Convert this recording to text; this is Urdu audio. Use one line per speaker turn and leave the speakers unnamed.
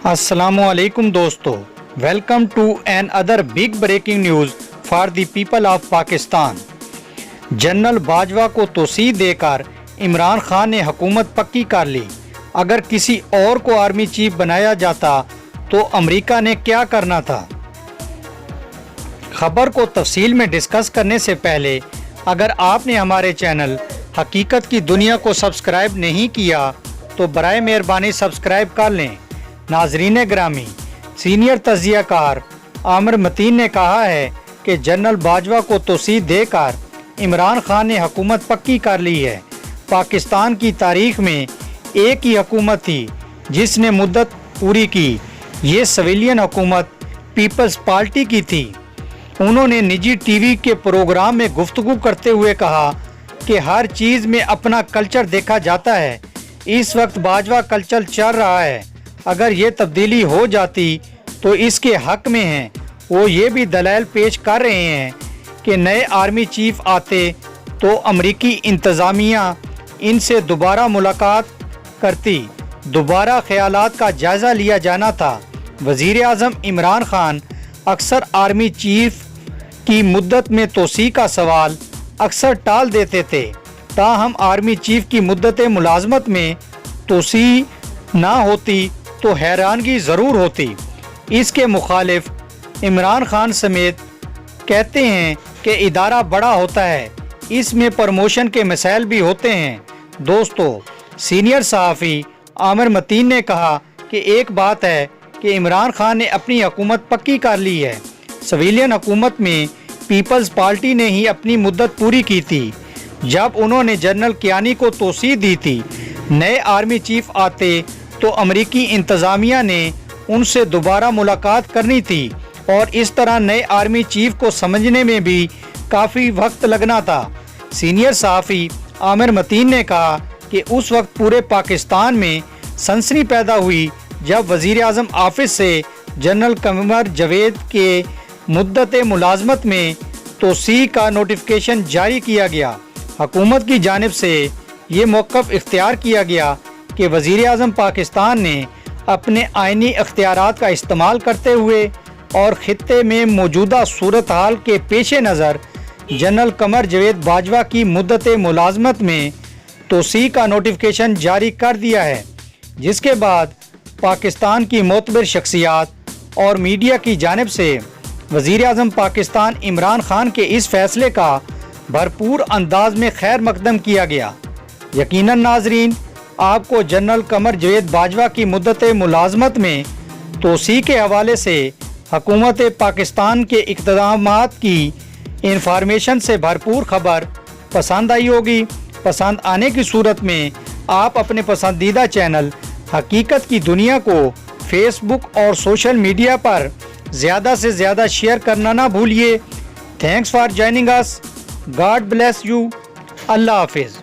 السلام علیکم دوستو، welcome to another big breaking news for the people of Pakistan. General Bajwa کو توسیع دے کر عمران خان نے حکومت پکی کر لی۔ اگر کسی اور کو آرمی چیف بنایا جاتا تو امریکہ نے کیا کرنا تھا؟ خبر کو تفصیل میں ڈسکس کرنے سے پہلے اگر آپ نے ہمارے چینل حقیقت کی دنیا کو سبسکرائب نہیں کیا تو برائے مہربانی سبسکرائب کر لیں۔ ناظرین گرامی، سینئر تجزیہ کار عامر متین نے کہا ہے کہ جنرل باجوہ کو توسیع دے کر عمران خان نے حکومت پکی کر لی ہے۔ پاکستان کی تاریخ میں ایک ہی حکومت تھی جس نے مدت پوری کی، یہ سویلین حکومت پیپلز پارٹی کی تھی۔ انہوں نے نجی ٹی وی کے پروگرام میں گفتگو کرتے ہوئے کہا کہ ہر چیز میں اپنا کلچر دیکھا جاتا ہے۔ اس وقت باجوہ کلچر چل رہا ہے، اگر یہ تبدیلی ہو جاتی تو اس کے حق میں ہیں۔ وہ یہ بھی دلائل پیش کر رہے ہیں کہ نئے آرمی چیف آتے تو امریکی انتظامیہ ان سے دوبارہ ملاقات کرتی، دوبارہ خیالات کا جائزہ لیا جانا تھا۔ وزیر اعظم عمران خان اکثر آرمی چیف کی مدت میں توسیع کا سوال اکثر ٹال دیتے تھے، تاہم آرمی چیف کی مدت ملازمت میں توسیع نہ ہوتی تو حیرانگی ضرور ہوتی۔ اس کے مخالف عمران خان سمیت کہتے ہیں کہ ادارہ بڑا ہوتا ہے، اس میں پروموشن کے مسائل بھی ہوتے ہیں۔ دوستو، سینئر صحافی عامر متین نے کہا کہ ایک بات ہے کہ عمران خان نے اپنی حکومت پکی کر لی ہے۔ سویلین حکومت میں پیپلز پارٹی نے ہی اپنی مدت پوری کی تھی جب انہوں نے جنرل کیانی کو توسیع دی تھی۔ نئے آرمی چیف آتے تو امریکی انتظامیہ نے ان سے دوبارہ ملاقات کرنی تھی اور اس طرح نئے آرمی چیف کو سمجھنے میں بھی کافی وقت لگنا تھا۔ سینئر صحافی عامر متین نے کہا کہ اس وقت پورے پاکستان میں سنسنی پیدا ہوئی جب وزیر اعظم آفس سے جنرل قمر جاوید کے مدت ملازمت میں توسیع کا نوٹیفیکیشن جاری کیا گیا۔ حکومت کی جانب سے یہ موقف اختیار کیا گیا کہ وزیر اعظم پاکستان نے اپنے آئینی اختیارات کا استعمال کرتے ہوئے اور خطے میں موجودہ صورتحال کے پیش نظر جنرل قمر جاوید باجوہ کی مدت ملازمت میں توسیع کا نوٹیفیکیشن جاری کر دیا ہے، جس کے بعد پاکستان کی معتبر شخصیات اور میڈیا کی جانب سے وزیر اعظم پاکستان عمران خان کے اس فیصلے کا بھرپور انداز میں خیر مقدم کیا گیا۔ یقیناً ناظرین، آپ کو جنرل قمر جاوید باجوہ کی مدت ملازمت میں توسیع کے حوالے سے حکومت پاکستان کے اقدامات کی انفارمیشن سے بھرپور خبر پسند آئی ہوگی۔ پسند آنے کی صورت میں آپ اپنے پسندیدہ چینل حقیقت کی دنیا کو فیس بک اور سوشل میڈیا پر زیادہ سے زیادہ شیئر کرنا نہ بھولیے۔ Thanks for joining us. God bless you. اللہ حافظ۔